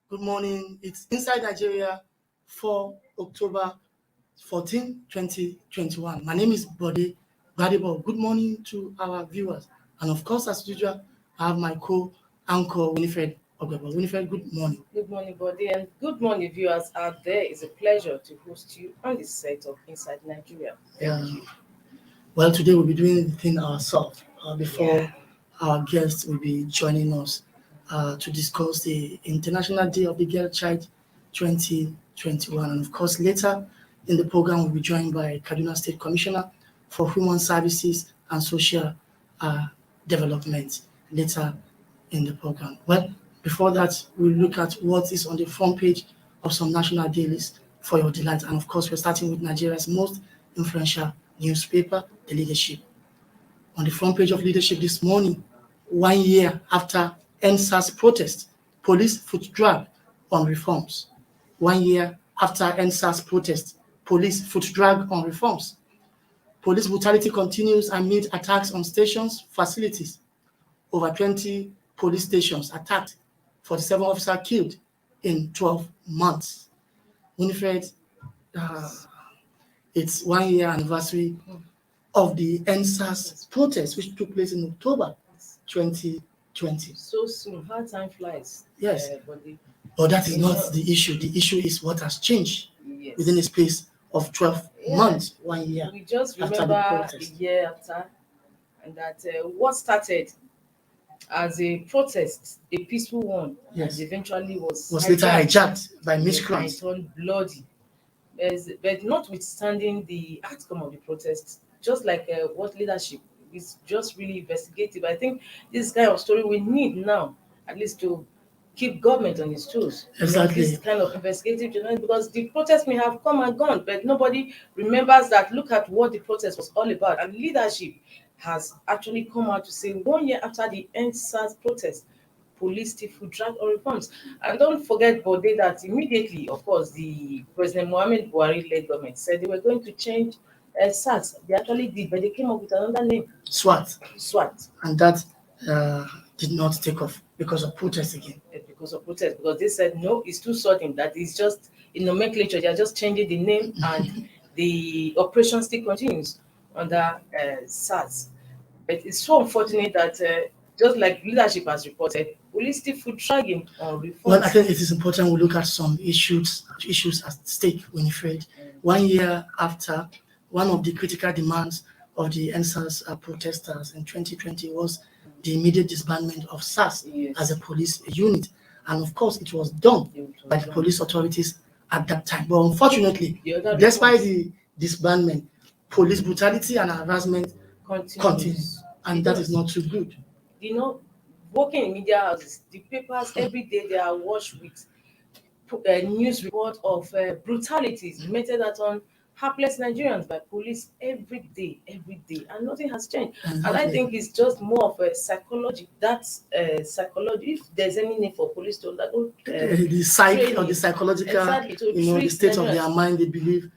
Good morning. It's Inside Nigeria for October 14, 2021. My name is Bode Gbadebo. Good morning to our viewers. And of course, as usual, I have my co-anchor, Winifred Ogebo. Winifred, good morning. Good morning, Body, and good morning, viewers out there. It's a pleasure to host you on this set of Inside Nigeria. Thank you. Well, today we'll be doing the thing ourselves before Yeah. our guest will be joining us to discuss the International Day of the Girl Child 2021. And of course, later in the program, we'll be joined by Kaduna State Commissioner for Human Services and Social uh, Development later in the program. Well, before that, we'll look at what is on the front page of some national dailies for your delight. And of course, we're starting with Nigeria's most influential newspaper, The Leadership. On the front page of Leadership this morning, 1 year after NSAS protest, police foot drag on reforms. 1 year after NSAS protest, police foot drag on reforms. Police brutality continues amid attacks on stations, facilities. Over 20 police stations attacked, 47 officers killed in 12 months. Winifred, uh, it's 1 year anniversary of the NSAS protest, which took place in October 2020. So soon, how time flies. Yes. Body. But that is not the issue. The issue is what has changed Yes. within a space of 12 Yeah. months, 1 year. We just after the remember a protest. year after, and that what started as a protest, a peaceful one, Yes. eventually was Later hijacked by and miscreants. turned bloody. But notwithstanding the outcome of the protest, just like what leadership is just really investigative. I think this kind of story we need now, at least to keep government on its toes. Exactly. This kind of investigative journalism, because the protest may have come and gone, but nobody remembers that. Look at what the protest was all about, and leadership has actually come out to say 1 year after the NSAS protest, police still foot drag on reforms. And don't forget, Bode, that immediately, of course, the President Muhammad Buhari led government said they were going to change SARS. They actually did, but they came up with another name, SWAT. SWAT. And that did not take off because of protests again. Because of protest, because they said no, it's too sudden, that it's just in nomenclature, they are just changing the name and the operation still continues under SARS. But it's so unfortunate that just like leadership has reported, police still foot dragging on reforms. Well, I think it is important we look at some issues at stake, Winifred. 1 year after, one of the critical demands of the NSAS protesters in 2020 was the immediate disbandment of SARS Yes. as a police unit. And of course, it was done by the police authorities at that time. But unfortunately, despite the disbandment, police brutality and harassment continues. And that is not too good. You know, working in media houses, the papers every day they are washed with news report of brutalities meted at on hapless Nigerians by police every day, and nothing has changed. And I think it's just more of a psychology. That's psychology. If there's any need for police to undergo the psyche or the psychological, exactly, the state of their mind, they believe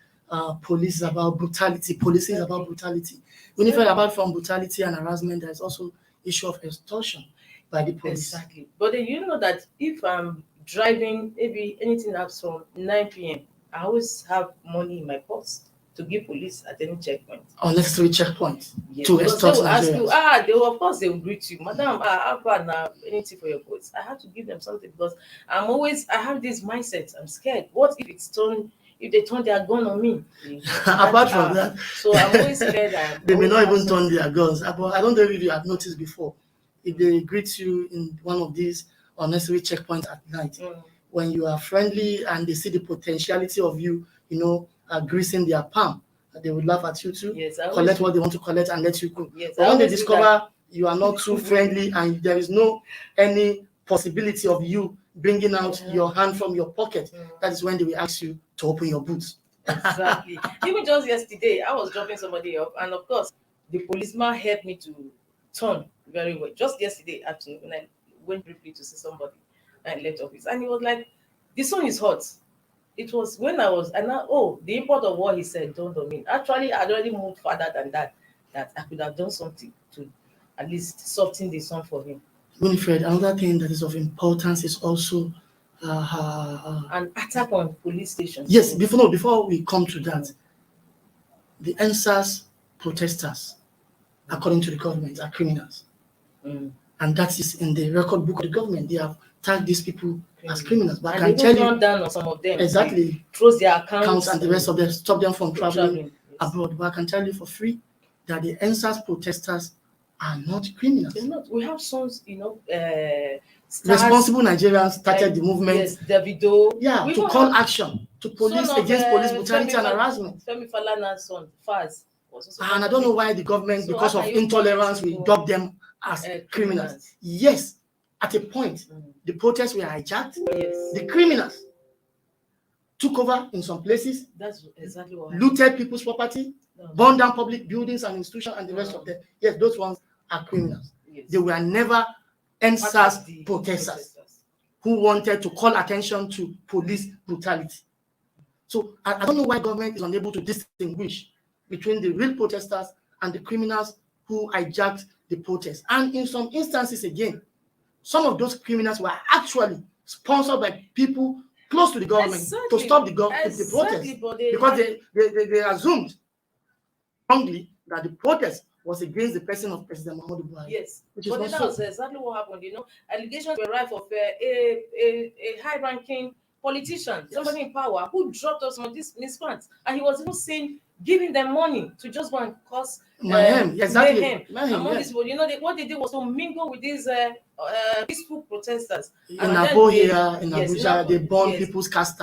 police is about brutality. Policing is about brutality. When you heard about from brutality and harassment, there's also issue of extortion by the police. Exactly. But then you know that if I'm driving, maybe anything up from 9 p.m., I always have money in my purse to give police at any checkpoint. Unnecessary checkpoint Yes, to because extort they will ask Nigerians. you, they will, of course they will greet you, madam, how far now, anything for your goods. I have to give them something because I have this mindset. I'm scared. What if they turn their gun on me? Apart from that, so I'm always scared. They may not even turn their guns. But I don't know if you have noticed before. If they greet you in one of these unnecessary checkpoints at night, when you are friendly and they see the potentiality of you, greasing their palm, they would laugh at you too. Yes, collect what they want to collect and let you go. Yes, but when they discover you are not too friendly and there is no any possibility of you bringing out your hand from your pocket, that is when they will ask you to open your boots. Exactly. Even just yesterday, I was dropping somebody off, and of course, the policeman helped me to turn very well. Just yesterday afternoon, when I went briefly to see somebody and left office, and he was like, "The sun is hot." It was when I was, and now, the import of what he said dawned on me. Actually, I'd already moved further than that I could have done something to at least soften the sun for him. Winifred, another thing that is of importance is also An attack on police stations. Yes, before we come to that, the NSAS protesters, according to the government, are criminals. And that is in the record book of the government. They have tagged these people as criminals. But And I can they tell even you down on some of them. exactly Close their accounts accounts and the rest of them, stop them from traveling Yes. abroad. But I can tell you for free that the NSAS protesters are not criminals. They're not. We have sons, stars, Responsible Nigerians started the movement. Yes, Davido. Yeah, to call action to police against police brutality and harassment. Femi Falana's son, Faz. And I don't know why the government, So because how of can you intolerance, call will dub them as criminals. Yes, at a point, the protests were hijacked. Yes. The criminals took over in some places, That's exactly what looted people's property, burned down public buildings and institutions, and the rest of them. Yes, those ones are criminals. Yes. They were never NSAS protesters who wanted to call attention to police brutality. So I don't know why government is unable to distinguish between the real protesters and the criminals who hijacked the protest. And in some instances, again, some of those criminals were actually sponsored by people close to the government to stop the protest, because they assumed wrongly that the protest was against the person of President Muhammadu Buhari. Yes, which is but not that so. was exactly what happened. Allegations were rife of a high-ranking politician, somebody in power, who dropped us on these miscreants, and he was even saying, giving them money to just go and cause mayhem. Among these people, what they did was to mingle with these peaceful protesters. In Abo here, in Abuja, they burn people's cars,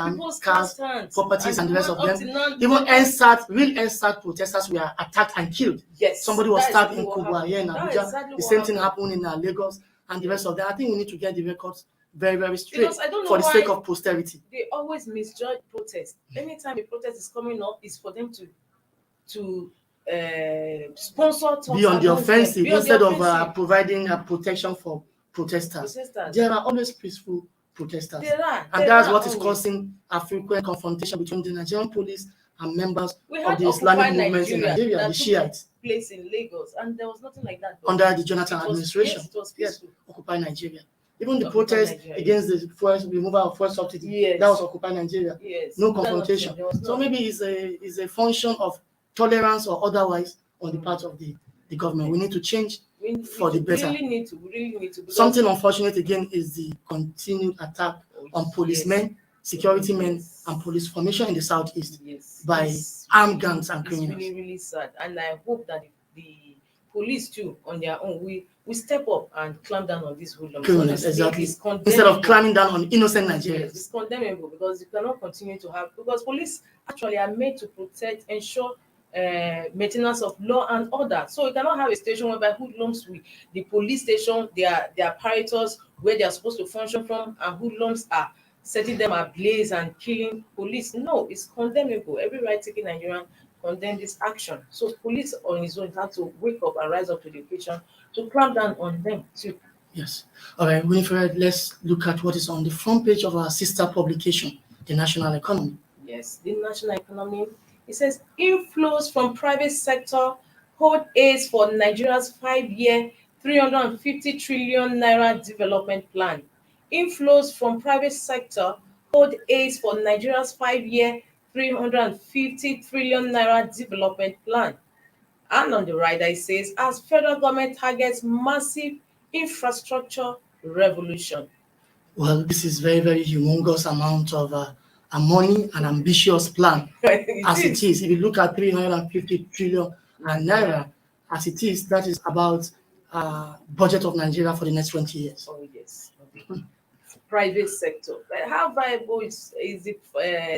properties, and the rest of them. Even real NSAT protesters were attacked and killed. Yes, somebody was stabbed in Kubwa here in Abuja. The same thing happened in Lagos and the rest of them. I think we need to get the records very, very straight for the sake of posterity. They always misjudge protest. Anytime a protest is coming up, it's for them to sponsor talks, be on the offensive instead of providing protection for protesters. There are always peaceful protesters. And that's what is causing a frequent confrontation between the Nigerian police and members of the Islamic movement in Nigeria, the Shiites. Place in Lagos, and there was nothing like that under the Jonathan administration. Yes, Occupy Nigeria. Even the protest against the removal of fuel subsidy, that was Occupy Nigeria. Yes. No confrontation. So maybe it's a function of tolerance or otherwise on the part of the government. We need to change for the better. We really need to. Something unfortunate again is the continued attack on policemen, security men, and police formation in the southeast by armed gangs and criminals. It's really, really sad. And I hope that the police too, on their own, we step up and clamp down on these hoodlums. Criminals, exactly. Instead of clamping down on innocent Nigerians. It's condemnable because you cannot continue to have, because police actually are made to protect, ensure maintenance of law and order. So you cannot have a station whereby hoodlums, the police station, their apparatus where they are supposed to function from, and hoodlums are setting them ablaze and killing police. No, it's condemnable. Every right-taking Nigerian condemn this action. So police on its own have to wake up and rise up to the occasion to clamp down on them too. Yes. All right, Winifred, let's look at what is on the front page of our sister publication, The National Economy. Yes, The National Economy. It says, inflows from private sector hold aids for Nigeria's 5-year 350 trillion naira development plan. Inflows from private sector hold aids for Nigeria's 5-year 350 trillion naira development plan. And on the right, it says, as federal government targets massive infrastructure revolution. Well, this is very, very humongous amount of money and ambitious plan as it is. If you look at 350 trillion naira as it is, that is about budget of Nigeria for the next 20 years. Oh, yes. Private sector. How viable is the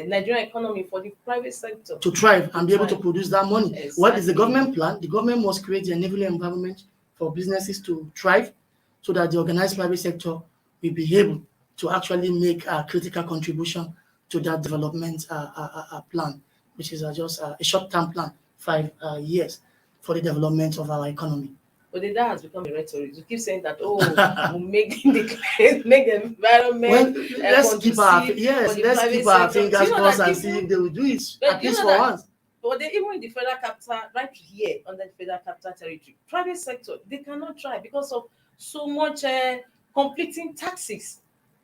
Nigerian economy for the private sector to thrive and be able to produce that money? Exactly. What is the government plan? The government must create the enabling environment for businesses to thrive so that the organized private sector will be able to actually make a critical contribution to that development plan, which is just a short-term plan, 5 years for the development of our economy. But that has become a rhetoric. You keep saying that, we'll make the environment. Well, let's keep our fingers crossed and see if they will do it at least for once. But even in the federal capital, right here under the federal capital territory, private sector, they cannot try because of so much conflicting taxes.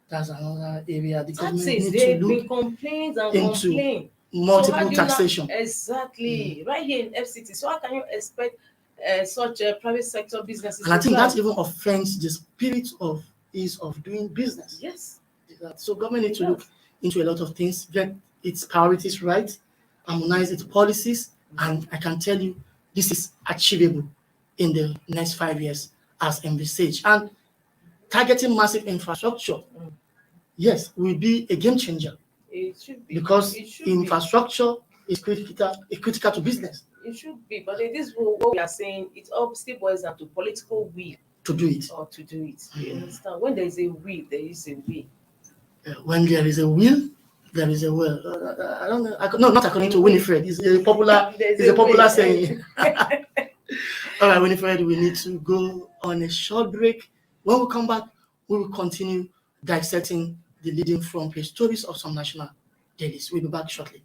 That's another area the government Taxes, need to they've been look complaints and into complain. So how multiple do you not taxation. exactly right here in FCT? So how can you expect such private sector businesses And I to think that thrive? even offends the spirit of ease of doing business. Yes, So government needs it to look does. into a lot of things, get its priorities right, harmonize its policies, and I can tell you this is achievable in the next 5 years as envisaged. And targeting massive infrastructure, Mm. yes, will be a game changer It should be. because It should be. infrastructure is critical to business It should be. But it is what we are saying. It all still boils down to political will to do it. or to do it. You understand? When there is a will, there is a way. When there is a will, there is a will. I don't know. No, not according to Winifred. It's a popular. There's It's a popular way. saying. All right, Winifred, we need to go on a short break. When we come back, we will continue dissecting the leading front page stories of some national dailies. We'll be back shortly.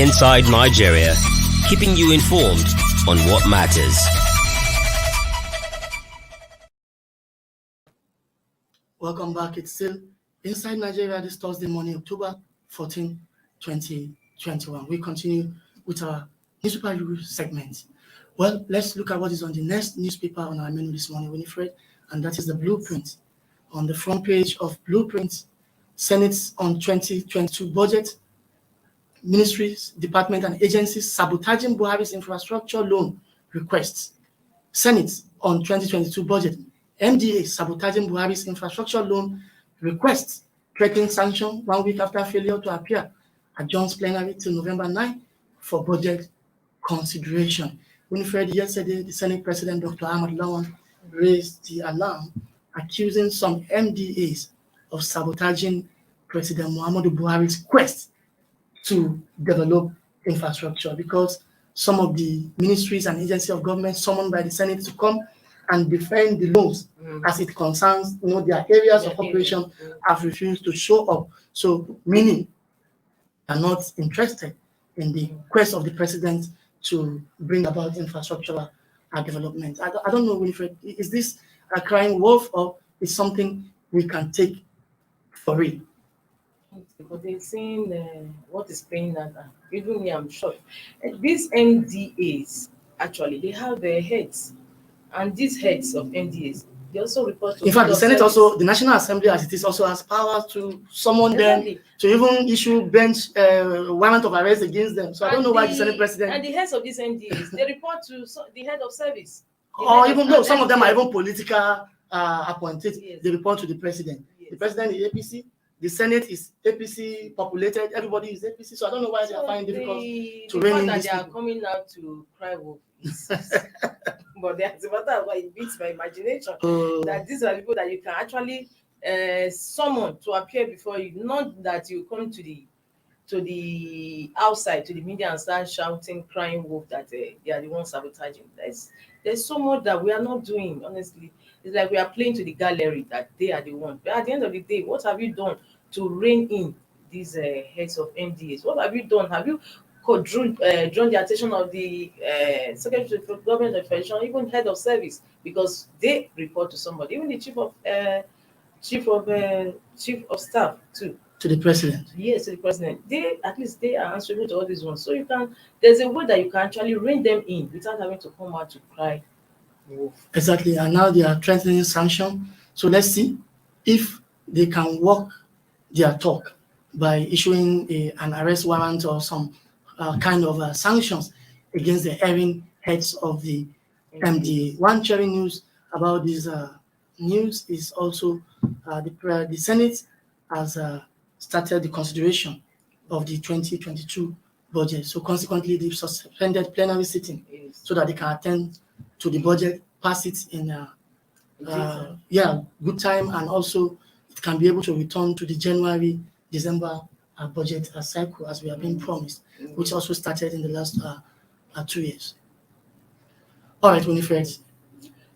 Inside Nigeria, keeping you informed on what matters. Welcome back. It's still Inside Nigeria this Thursday morning, October 14, 2021. We continue with our newspaper review segment. Well, let's look at what is on the next newspaper on our menu this morning, Winifred, and that is the Blueprint. On the front page of Blueprint, Senate's on 2022 budget, ministries, departments, and agencies sabotaging Buhari's infrastructure loan requests. Senate on 2022 budget, MDA sabotaging Buhari's infrastructure loan requests, threatening sanction 1 week after failure to appear, adjourns plenary till November 9 for budget consideration. Winifred, yesterday, the Senate President, Dr. Ahmad Lawan, raised the alarm, accusing some MDAs of sabotaging President Muhammadu Buhari's quest to develop infrastructure because some of the ministries and agencies of government summoned by the Senate to come and defend the loans as it concerns, their areas of operation have refused to show up. So, meaning they are not interested in the quest of the president to bring about infrastructural development. I don't know, Winifred, is this a crying wolf or is something we can take for real? But they've seen what is paying that. Even me, I'm shocked. These NDAs, actually, they have heads. And these heads of NDAs, they also report to... In fact, the Senate also, the National Assembly as it is, also has power to summon them, to even issue bench warrant of arrest against them. So I don't know why the Senate President... And the heads of these NDAs, they report to the head of service. Or even though some of them are even political appointed, they report to the President. The President is APC. The Senate is APC populated. Everybody is APC. So I don't know why they are finding it difficult to rein in that these they are people. coming out to cry wolf. But as a matter of why it beats my imagination that these are people that you can actually summon to appear before you, not that you come to the outside, to the media and start shouting, crying wolf that they are the ones sabotaging. There's so much that we are not doing, honestly. It's like we are playing to the gallery that they are the ones. But at the end of the day, what have you done to rein in these heads of MDAs? What have you done? Have you drawn the attention of the Secretary for Government of Federation, even head of service, because they report to somebody, even the chief of staff too. To the president. Yes, to the president. They at least they are answerable to all these ones. So there's a way that you can actually rein them in without having to come out to cry wolf. Exactly, and now they are threatening sanction. So let's see if they can walk their talk by issuing an arrest warrant or some kind of sanctions against the erring heads of the MDA. One cheering news about this news is also the Senate has started the consideration of the 2022 budget. So consequently, they've suspended plenary sitting so that they can attend to the budget, pass it in good time, and also it can be able to return to the January-December budget cycle as we have been promised, which also started in the last 2 years. All right, Winifred.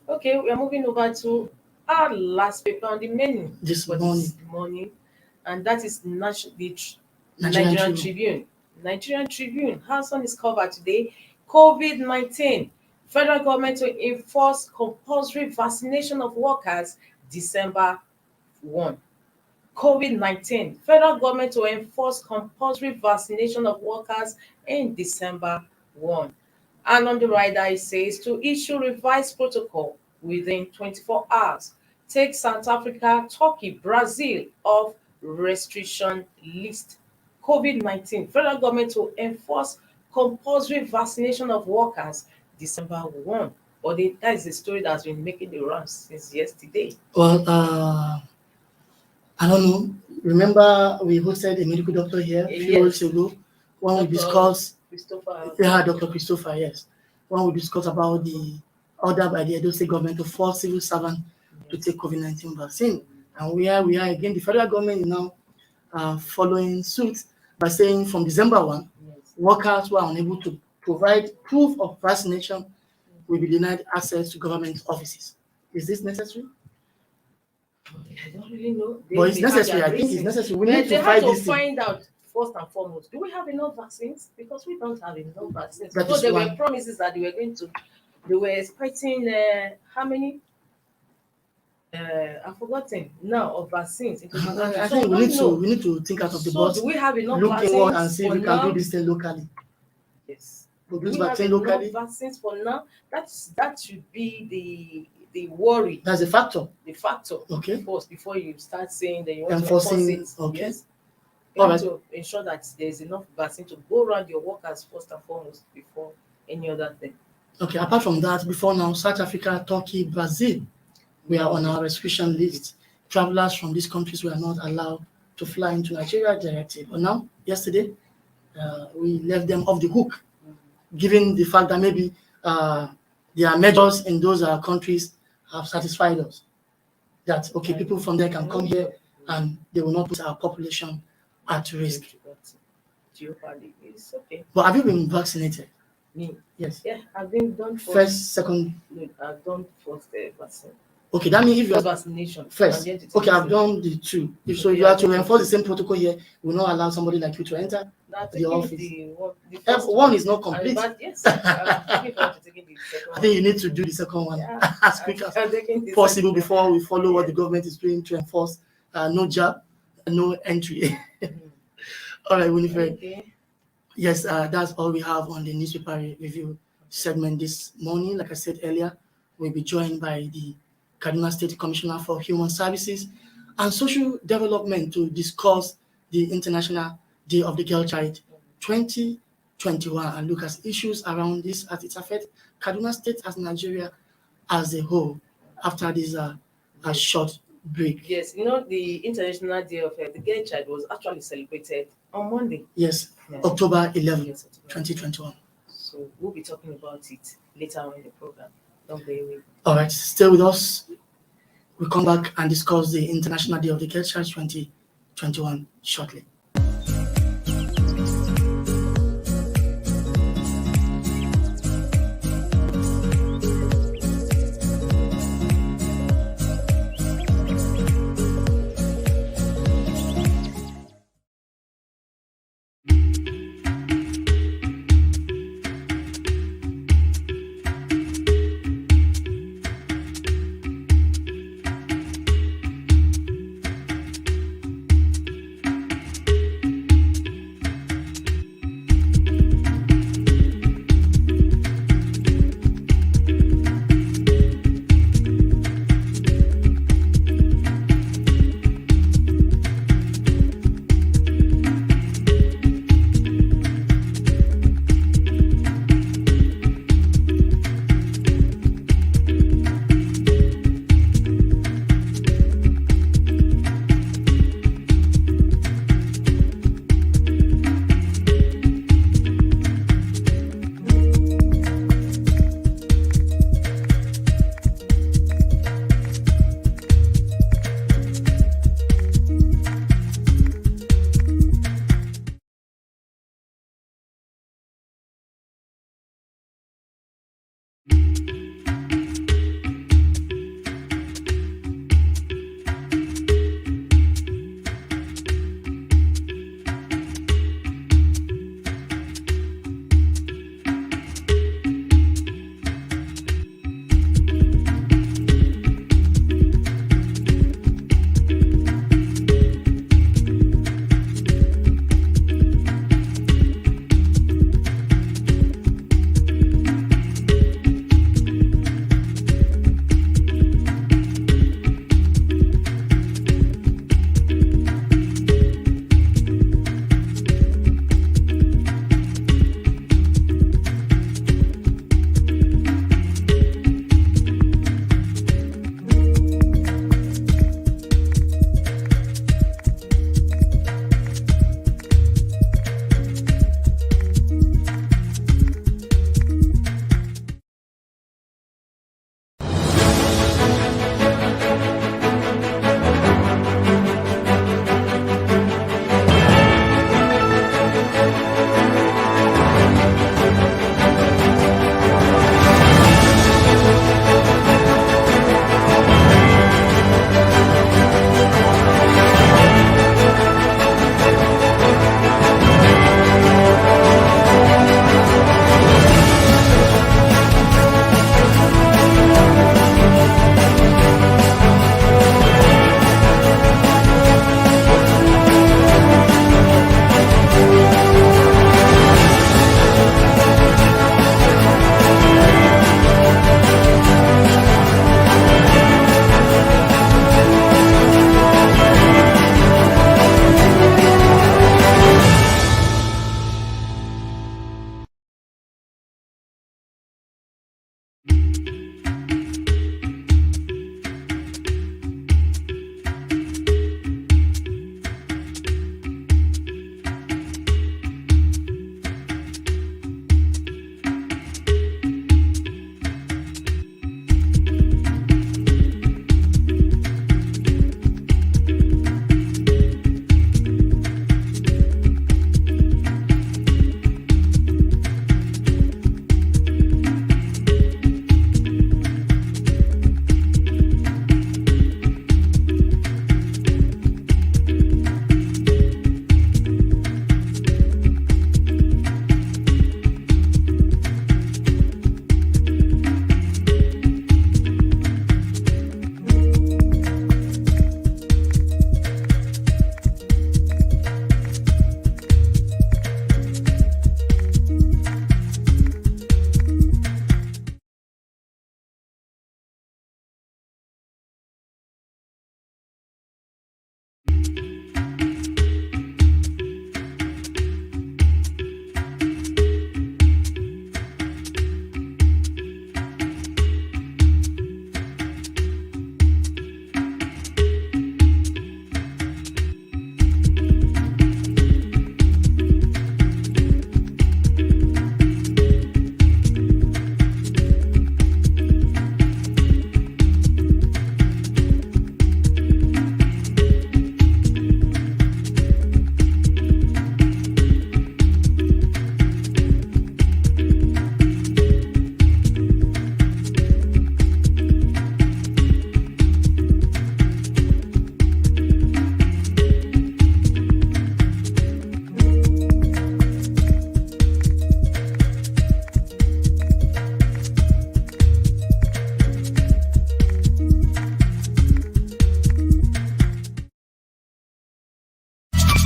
Okay, we are moving over to our last paper on the menu This morning, and that is the Nigerian Tribune. Nigerian Tribune has on its cover today, COVID-19. Federal government to enforce compulsory vaccination of workers December 1. COVID-19. Federal government to enforce compulsory vaccination of workers in December 1. And on the rider, it says to issue revised protocol within 24 hours. Take South Africa, Turkey, Brazil off restriction list. COVID-19. Federal government to enforce compulsory vaccination of workers December 1. But that is the story that's been making the rounds since yesterday. Well, I don't know. Remember, we hosted a medical doctor here a few weeks ago when we discussed. Dr. Christopher, yes. When we discussed about the order by the Edo State government to force civil servants to take COVID-19 vaccine. And we are again, the federal government is now following suit by saying from December 1, workers who are unable to provide proof of vaccination will be denied access to government offices. Is this necessary? I don't really know. But it's necessary. I think it's necessary. We need to fight this. Find out first and foremost. Do we have enough vaccines? Because we don't have enough vaccines. That so there were promises that they were expecting how many? I've forgotten now of vaccines. I think we need to think out of the box. Do we have enough look vaccines inward and see if we can do this thing locally. Yes. Produce vaccine locally. Vaccines for now. That should be the worry. That's a factor. The factor. Okay. First, before you start saying that you want enforcing, to enforce it. Okay. Yes. You have to ensure that there's enough vaccine to go around your workers first and foremost before any other thing. Okay. Apart from that, before now, South Africa, Turkey, Brazil, we are on our restriction list. Travelers from these countries were not allowed to fly into Nigeria directly. But now, yesterday, we left them off the hook, given the fact that maybe their measures in those countries have satisfied us. That, okay, people from there can come here and they will not put our population at risk. It's okay. But have you been vaccinated? Me? Yes. Yeah, I've been done first, second. No, I've done first vaccine. Okay, that means if you are vaccination first, okay, I've done the two. If you are to enforce the same protocol here, we will not allow somebody like you to enter the office. One is not complete. Yes, I'm looking forward to taking the second one. I think you need to do the second one as quick as possible before we follow what the government is doing to enforce no jab, no entry. All right, Winifred. Okay. Yes, that's all we have on the newspaper review segment this morning. Like I said earlier, we'll be joined by the Kaduna State Commissioner for Human Services and Social Development to discuss the International Day of the Girl Child 2021 and look at issues around this as it affects Kaduna State as Nigeria as a whole after this a short break. Yes, the International Day of the Girl Child was actually celebrated on Monday. Yes, October 11th, 2021. So we'll be talking about it later on in the program. Don't be away. All right, stay with us. We'll come back and discuss the International Day of the Girl Child 2021 shortly.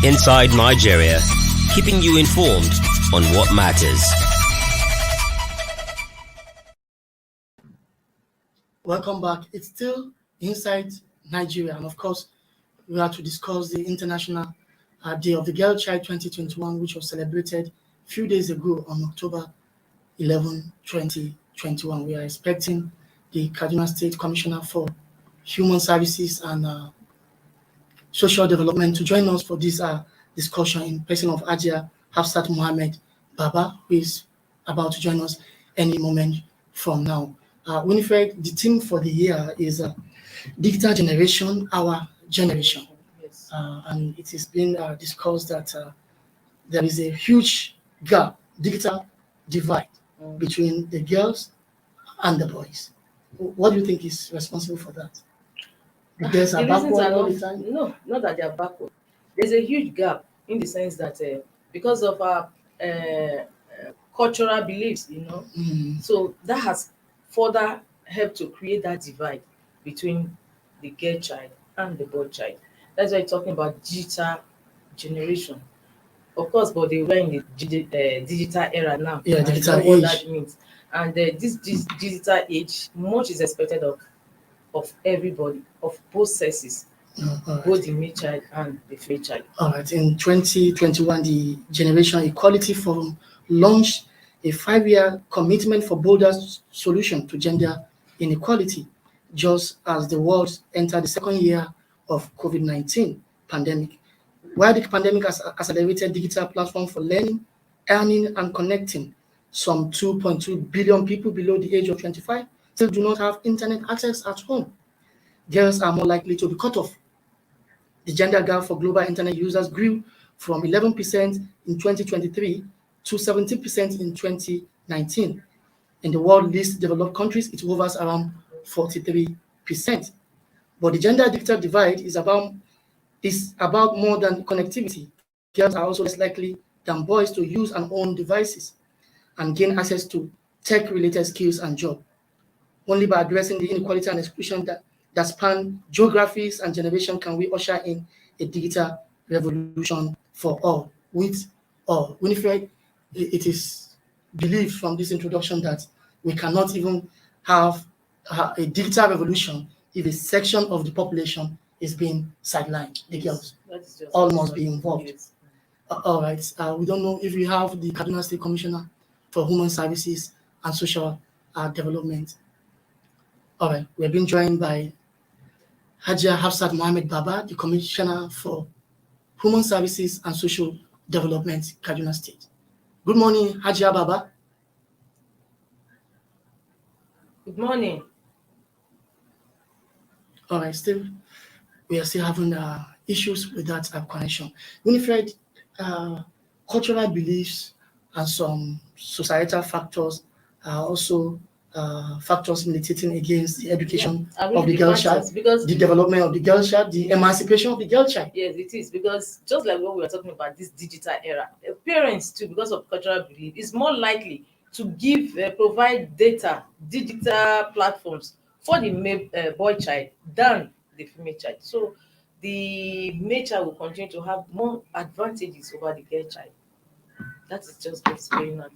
Inside Nigeria, keeping you informed on what matters. Welcome back. It's still Inside Nigeria, and of course, we are to discuss the International Day of the Girl Child 2021, which was celebrated a few days ago on October 11, 2021. We are expecting the Kaduna State Commissioner for Human Services and Social Development to join us for this discussion in person of Ajia Hafsat Mohammed Baba, who is about to join us any moment from now. Winifred, the theme for the year is Digital Generation, Our Generation. Yes. And it has been discussed that there is a huge gap, digital divide between the girls and the boys. What do you think is responsible for that? The girls are The reasons backward are all not, the time? no, not that they are backward. There's a huge gap in the sense that because of our cultural beliefs, so that has further helped to create that divide between the girl child and the boy child. That's why you're talking about digital generation. Of course, but they were in the digital era now. Yeah, and digital you know what age. that means. And this digital age, much is expected of everybody, of both sexes, All right. both the male child and the female child. All right. In 2021, the Generation Equality Forum launched a 5-year commitment for bolder solution to gender inequality, just as the world entered the second year of COVID-19 pandemic. While the pandemic has accelerated digital platform for learning, earning, and connecting, some 2.2 billion people below the age of 25 still do not have internet access at home. Girls are more likely to be cut off. The gender gap for global internet users grew from 11% in 2023 to 17% in 2019. In the world least developed countries, it hovers around 43%. But the gender digital divide is about more than connectivity. Girls are also less likely than boys to use and own devices and gain access to tech-related skills and jobs. Only by addressing the inequality and exclusion that span geographies and generation can we usher in a digital revolution for all, with all. Winifred, it is believed from this introduction that we cannot even have a digital revolution if a section of the population is being sidelined. The girls That is just all must be involved. Yes. All right. We don't know if we have the Kaduna State Commissioner for Human Services and Social Development. All right. We're being joined by Hajia Hafsat Mohammed Baba, the Commissioner for Human Services and Social Development, Kaduna State. Good morning, Hajia Baba. Good morning. All right. We are still having issues with that connection. Winifred, cultural beliefs and some societal factors are also factors militating against the education of the girl child, because the development of the girl child, the emancipation of the girl child. yes, it is, because just like what we were talking about, this digital era, parents too, because of cultural belief, is more likely to provide digital platforms for the boy child than the female child. So the male child will continue to have more advantages over the girl child. That is just what's going on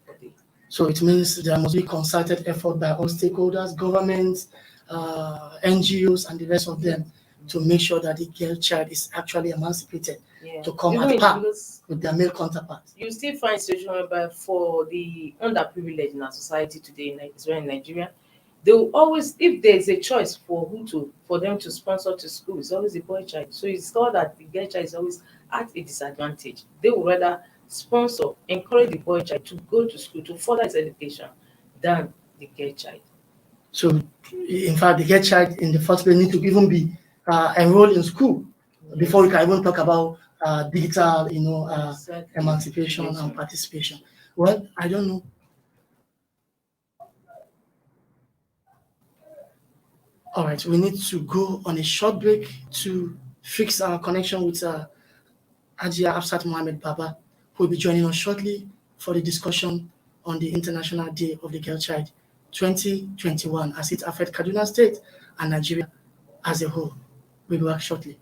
for the. So it means there must be concerted effort by all stakeholders, governments, NGOs, and the rest of them to make sure that the girl child is actually emancipated to come at par with their male counterparts. You still find situations whereby for the underprivileged in our society today, in Nigeria, they will always, if there is a choice for them to sponsor to school, it's always the boy child. So it's called that the girl child is always at a disadvantage. They will rather encourage the boy child to go to school to further his education than the girl child. So, in fact, the girl child in the first place need to even be enrolled in school before we can even talk about digital, emancipation and participation. Well, I don't know. All right, we need to go on a short break to fix our connection with Hajia Hafsat Mohammed Baba, who will be joining us shortly for the discussion on the International Day of the Girl Child 2021 as it affects Kaduna State and Nigeria as a whole. We'll be back shortly.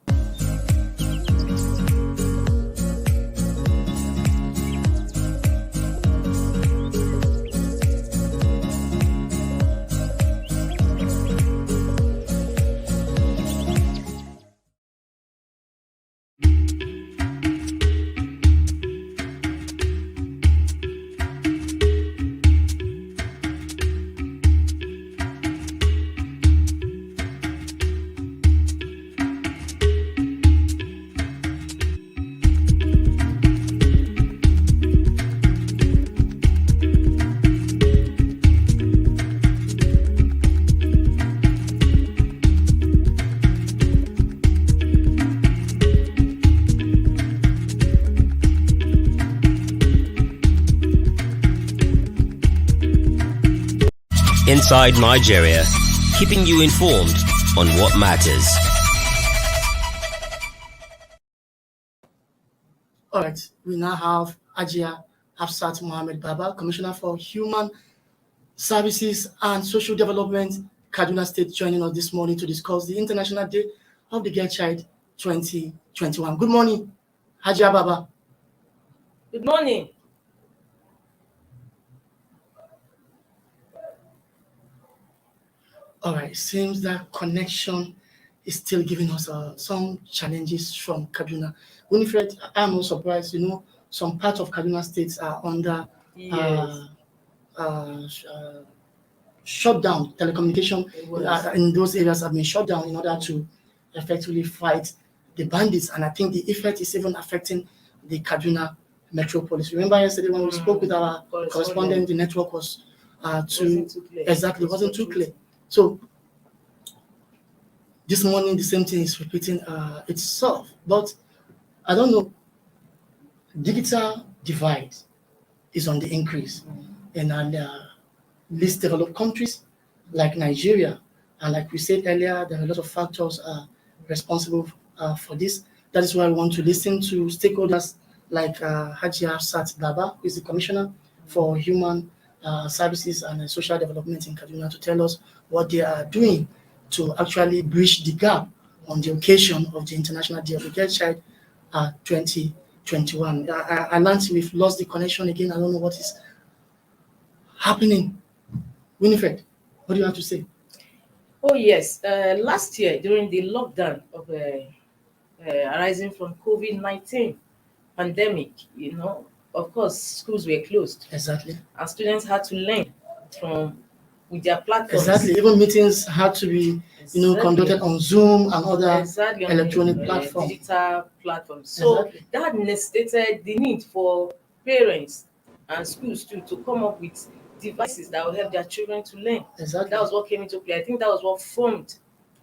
Inside Nigeria, keeping you informed on what matters. All right, we now have Ajia Hafsat Mohammed Baba, Commissioner for Human Services and Social Development, Kaduna State, joining us this morning to discuss the International Day of the Girl Child 2021. Good morning, Ajia Baba. Good morning. All right, seems that connection is still giving us some challenges from Kaduna. Winifred, I'm not surprised, some parts of Kaduna states are under Yes. shut down. Telecommunication was. in those areas have been shut down in order to effectively fight the bandits. And I think the effect is even affecting the Kaduna metropolis. Remember yesterday when we spoke with our correspondent, the network was wasn't too clear. So this morning, the same thing is repeating itself. But I don't know, digital divide is on the increase in least developed countries like Nigeria. And like we said earlier, there are a lot of factors responsible for this. That is why we want to listen to stakeholders like Haji Hafsat Baba, who is the Commissioner for Human Services and Social Development in Kaduna, to tell us what they are doing to actually bridge the gap on the occasion of the International Day of the Girl Child 2021. I learned we've lost the connection again. I don't know what is happening. Winifred, what do you have to say? Oh, yes. Last year, during the lockdown of arising from COVID-19 pandemic, of course, schools were closed. Exactly. And students had to learn with their platforms. Exactly. Even meetings had to be, conducted on Zoom and other electronic platforms. Digital platforms. So that necessitated the need for parents and schools to come up with devices that will help their children to learn. Exactly. That was what came into play. I think that was what formed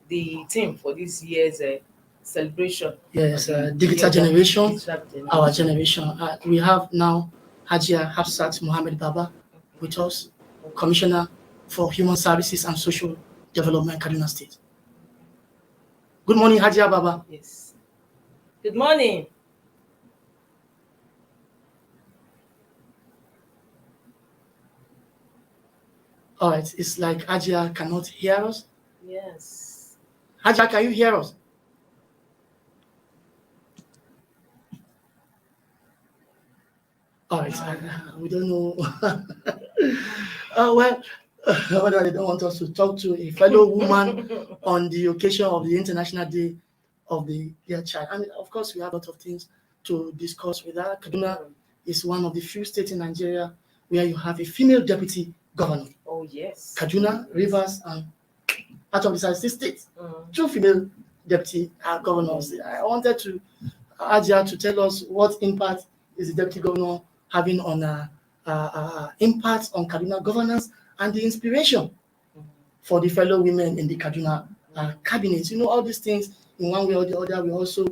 the theme for this year's celebration. Yes, digital generation, our generation. We have now Hajia Hafsat Mohammed Baba with us, Commissioner for Human Services and Social Development, Kaduna State. Good morning, Hajia Baba. Yes. Good morning. All right, it's like Hajia cannot hear us. Yes. Hajia, can you hear us? All right, we don't know. Whether they don't want us to talk to a fellow woman on the occasion of the International Day of the Girl Child. And of course, we have a lot of things to discuss with her. Kaduna is one of the few states in Nigeria where you have a female deputy governor. Oh, yes. Kaduna, Rivers, and part of the 6 states. 2 female deputy governors. I wanted to ask her to tell us what impact is the deputy governor having on impact on Kaduna governance and the inspiration for the fellow women in the Kaduna cabinet. All these things, in one way or the other, will also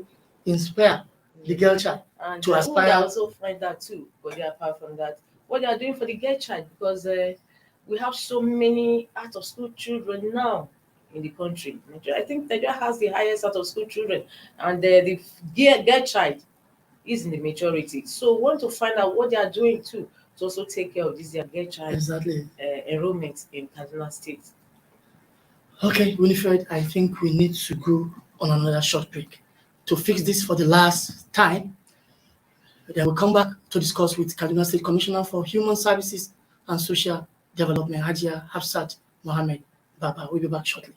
inspire the girl child and to aspire. I also find that too, but apart from that, what they are doing for the girl child, because we have so many out of school children now in the country. I think Nigeria has the highest out of school children, and the girl child is in the majority. So we want to find out what they are doing too to also take care of this girl child enrollment in Kaduna State. Okay, Winifred, I think we need to go on another short break to fix this for the last time. Then we'll come back to discuss with Kaduna State Commissioner for Human Services and Social Development, Hajia Hafsat Mohammed Baba. We'll be back shortly.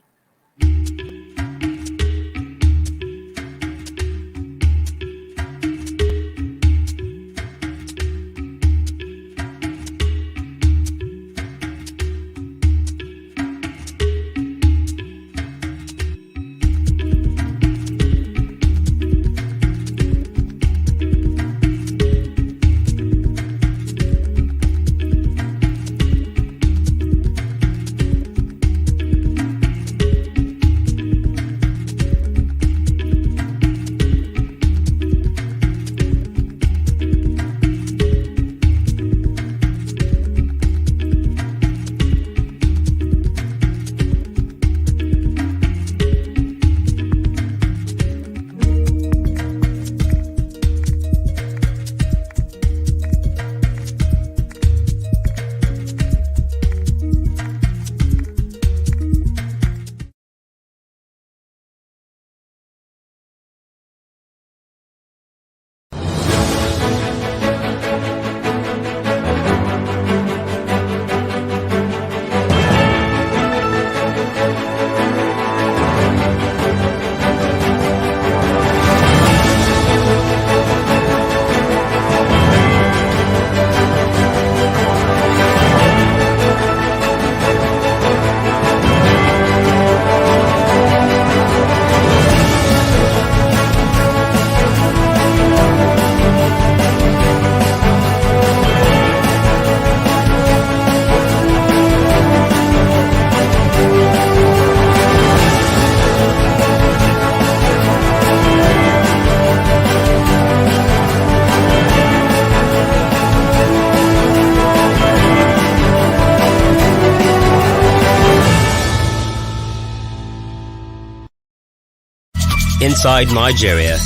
Inside Nigeria,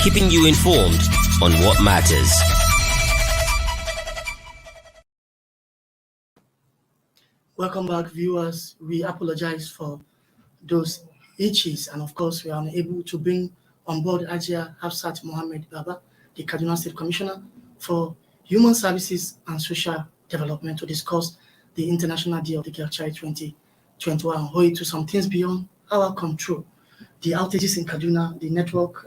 keeping you informed on what matters. Welcome back, viewers. We apologize for those hitches, and of course, we are unable to bring on board Ajia Hafsat Mohammed Baba, the Kaduna State Commissioner for Human Services and Social Development, to discuss the International Day of the Girl Child 2021 and hold to some things beyond our control. The outages in Kaduna, the network,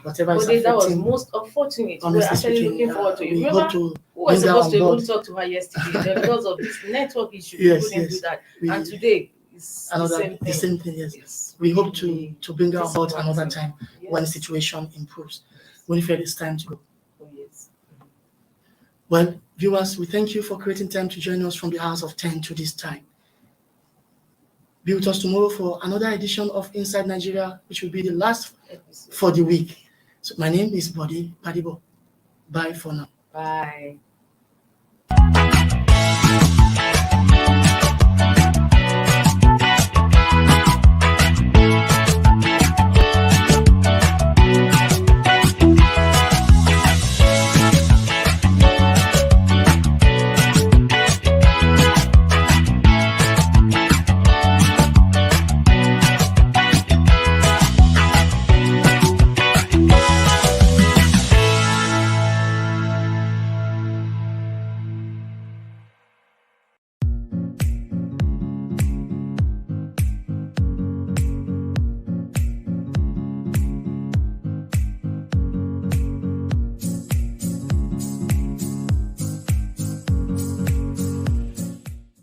whatever is affecting. That was most unfortunate. We're actually looking forward to it. We Remember, hope to who was bring her supposed on to board. even talk to her yesterday because of this network issue? Yes, we couldn't yes. do that. We- And today is the same thing, yes. It's We hope to bring her on board disappointing. another time when the situation improves. Winifred, it's time to go. Oh, yes. Well, viewers, we thank you for creating time to join us from the hours of 10 to this time. Be with us tomorrow for another edition of Inside Nigeria, which will be the last for the week. So my name is Body Padibo. Bye for now. Bye.